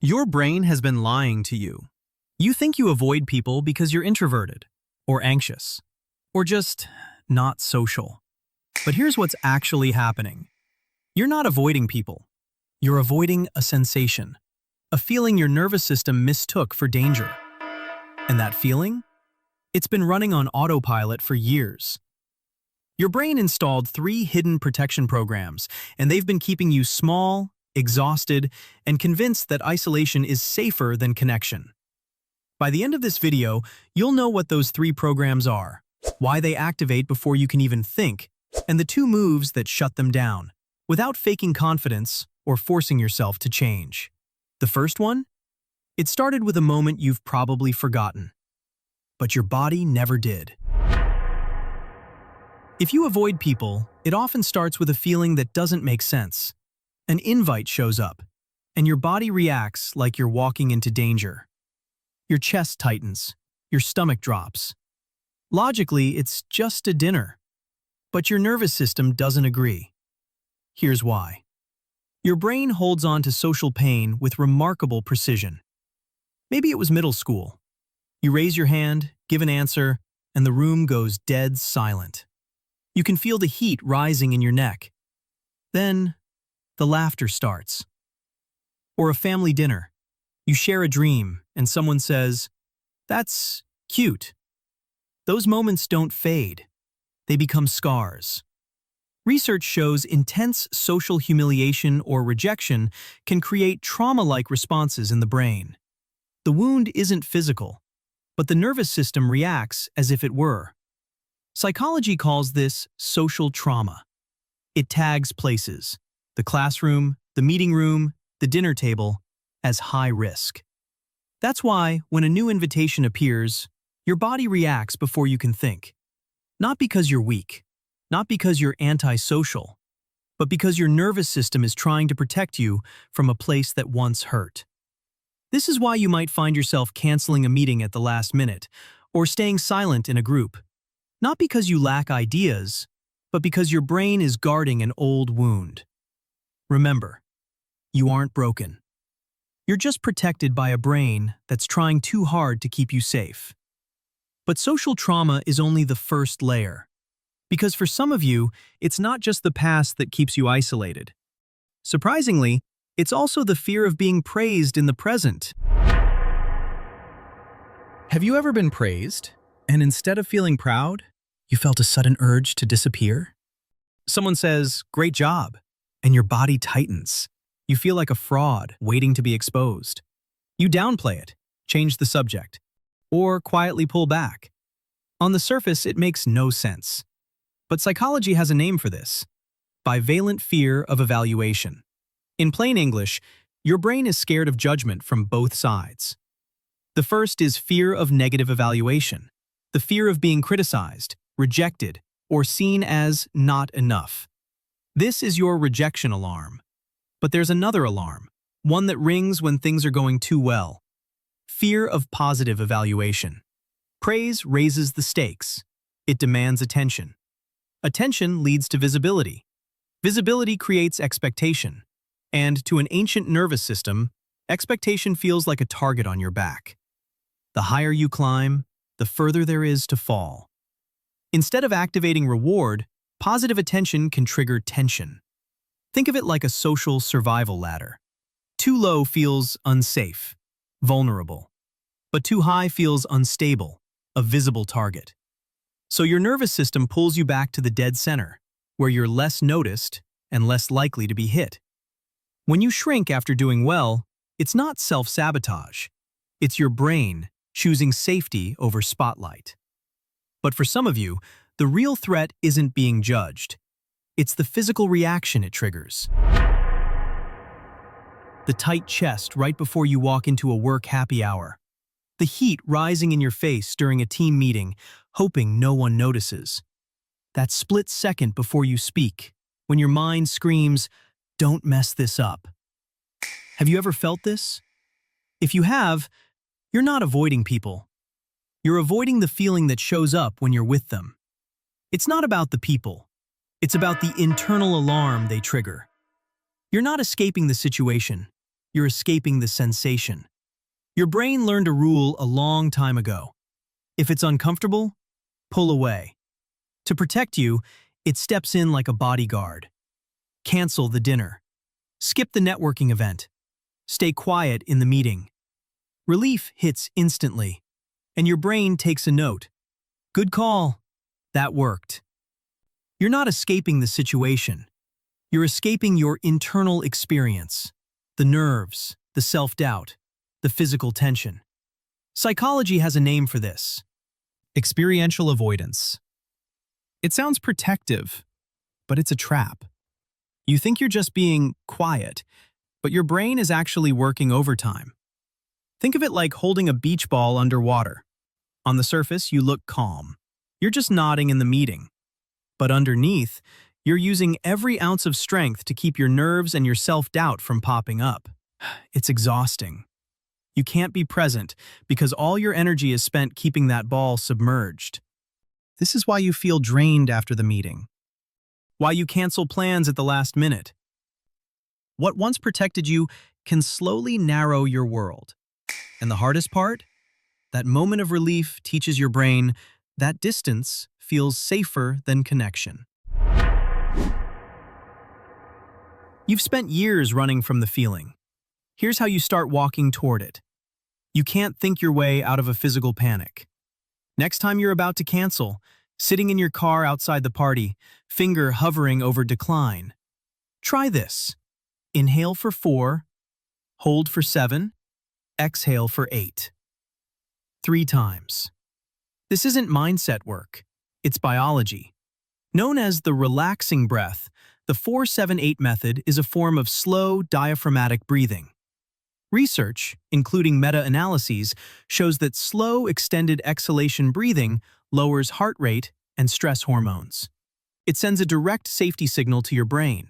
Your brain has been lying to you. You think you avoid people because you're introverted, or anxious, or just not social. But here's what's actually happening. You're not avoiding people. You're avoiding a sensation, a feeling your nervous system mistook for danger. And that feeling? It's been running on autopilot for years. Your brain installed 3 hidden protection programs, and they've been keeping you small, exhausted, and convinced that isolation is safer than connection. By the end of this video, you'll know what those 3 programs are, why they activate before you can even think, and the 2 moves that shut them down, without faking confidence or forcing yourself to change. The first one? It started with a moment you've probably forgotten, but your body never did. If you avoid people, it often starts with a feeling that doesn't make sense. An invite shows up, and your body reacts like you're walking into danger. Your chest tightens, your stomach drops. Logically, it's just a dinner, but your nervous system doesn't agree. Here's why. Your brain holds on to social pain with remarkable precision. Maybe it was middle school. You raise your hand, give an answer, and the room goes dead silent. You can feel the heat rising in your neck. Then, the laughter starts. Or a family dinner. You share a dream, and someone says, "That's cute." Those moments don't fade. They become scars. Research shows intense social humiliation or rejection can create trauma-like responses in the brain. The wound isn't physical, but the nervous system reacts as if it were. Psychology calls this social trauma. It tags places, the classroom, the meeting room, the dinner table, as high risk. That's why, when a new invitation appears, your body reacts before you can think. Not because you're weak, not because you're antisocial, but because your nervous system is trying to protect you from a place that once hurt. This is why you might find yourself canceling a meeting at the last minute, or staying silent in a group. Not because you lack ideas, but because your brain is guarding an old wound. Remember, you aren't broken. You're just protected by a brain that's trying too hard to keep you safe. But social trauma is only the first layer. Because for some of you, it's not just the past that keeps you isolated. Surprisingly, it's also the fear of being praised in the present. Have you ever been praised, and instead of feeling proud, you felt a sudden urge to disappear? Someone says, "Great job," and your body tightens. You feel like a fraud waiting to be exposed. You downplay it, change the subject, or quietly pull back. On the surface, it makes no sense. But psychology has a name for this: bivalent fear of evaluation. In plain English, your brain is scared of judgment from both sides. The first is fear of negative evaluation, the fear of being criticized, rejected, or seen as not enough. This is your rejection alarm. But there's another alarm, one that rings when things are going too well. Fear of positive evaluation. Praise raises the stakes. It demands attention. Attention leads to visibility. Visibility creates expectation. And to an ancient nervous system, expectation feels like a target on your back. The higher you climb, the further there is to fall. Instead of activating reward, positive attention can trigger tension. Think of it like a social survival ladder. Too low feels unsafe, vulnerable. But too high feels unstable, a visible target. So your nervous system pulls you back to the dead center, where you're less noticed and less likely to be hit. When you shrink after doing well, it's not self-sabotage. It's your brain choosing safety over spotlight. But for some of you, the real threat isn't being judged. It's the physical reaction it triggers. The tight chest right before you walk into a work happy hour. The heat rising in your face during a team meeting, hoping no one notices. That split second before you speak, when your mind screams, "Don't mess this up." Have you ever felt this? If you have, you're not avoiding people. You're avoiding the feeling that shows up when you're with them. It's not about the people. It's about the internal alarm they trigger. You're not escaping the situation. you're escaping the sensation. Your brain learned a rule a long time ago. If it's uncomfortable, pull away. To protect you, it steps in like a bodyguard. Cancel the dinner. Skip the networking event. Stay quiet in the meeting. Relief hits instantly, and your brain takes a note. Good call. That worked. You're not escaping the situation. You're escaping your internal experience, the nerves, the self-doubt, the physical tension. Psychology has a name for this: experiential avoidance. It sounds protective, but it's a trap. You think you're just being quiet, but your brain is actually working overtime. Think of it like holding a beach ball underwater. On the surface, you look calm. You're just nodding in the meeting. But underneath, you're using every ounce of strength to keep your nerves and your self-doubt from popping up. It's exhausting. You can't be present because all your energy is spent keeping that ball submerged. This is why you feel drained after the meeting. Why you cancel plans at the last minute. What once protected you can slowly narrow your world. And the hardest part? That moment of relief teaches your brain that distance feels safer than connection. You've spent years running from the feeling. Here's how you start walking toward it. You can't think your way out of a physical panic. Next time you're about to cancel, sitting in your car outside the party, finger hovering over decline. Try this. Inhale for 4, hold for 7, exhale for 8. 3 times. This isn't mindset work. It's biology. Known as the relaxing breath, the 4-7-8 method is a form of slow diaphragmatic breathing. Research, including meta-analyses, shows that slow, extended exhalation breathing lowers heart rate and stress hormones. It sends a direct safety signal to your brain.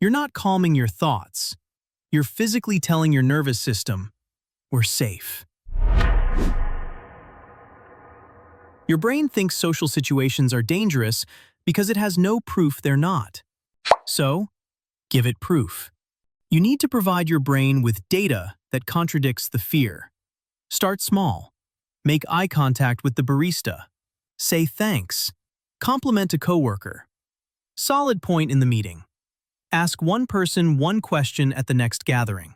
You're not calming your thoughts. You're physically telling your nervous system, we're safe. Your brain thinks social situations are dangerous because it has no proof they're not. So, give it proof. You need to provide your brain with data that contradicts the fear. Start small. Make eye contact with the barista. Say thanks. Compliment a coworker. Solid point in the meeting. Ask one person one question at the next gathering.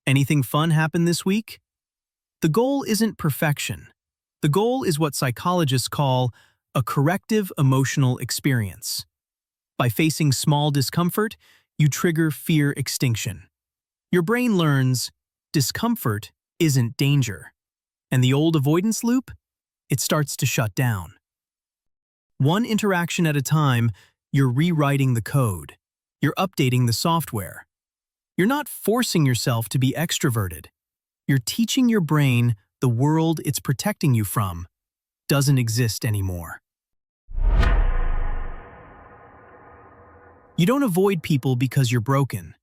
Anything fun happen this week? The goal isn't perfection. The goal is what psychologists call a corrective emotional experience. By facing small discomfort, you trigger fear extinction. Your brain learns discomfort isn't danger. And the old avoidance loop? It starts to shut down. One interaction at a time, you're rewriting the code. You're updating the software. You're not forcing yourself to be extroverted. You're teaching your brain the world it's protecting you from doesn't exist anymore. You don't avoid people because you're broken.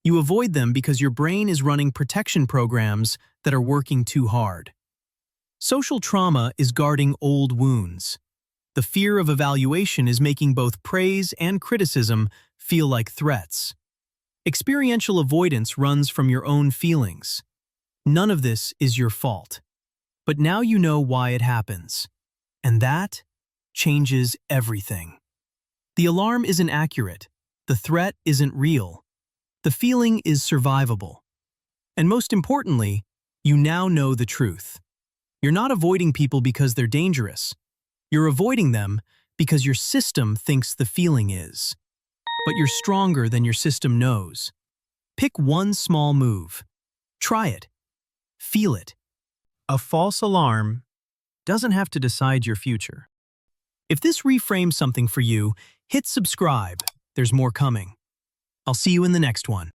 You avoid them because your brain is running protection programs that are working too hard. Social trauma is guarding old wounds. The fear of evaluation is making both praise and criticism feel like threats. Experiential avoidance runs from your own feelings. None of this is your fault. But now you know why it happens. And that changes everything. The alarm isn't accurate. The threat isn't real. The feeling is survivable. And most importantly, you now know the truth. You're not avoiding people because they're dangerous. You're avoiding them because your system thinks the feeling is. But you're stronger than your system knows. Pick one small move. Try it. Feel it. A false alarm doesn't have to decide your future. If this reframes something for you, hit subscribe. There's more coming. I'll see you in the next one.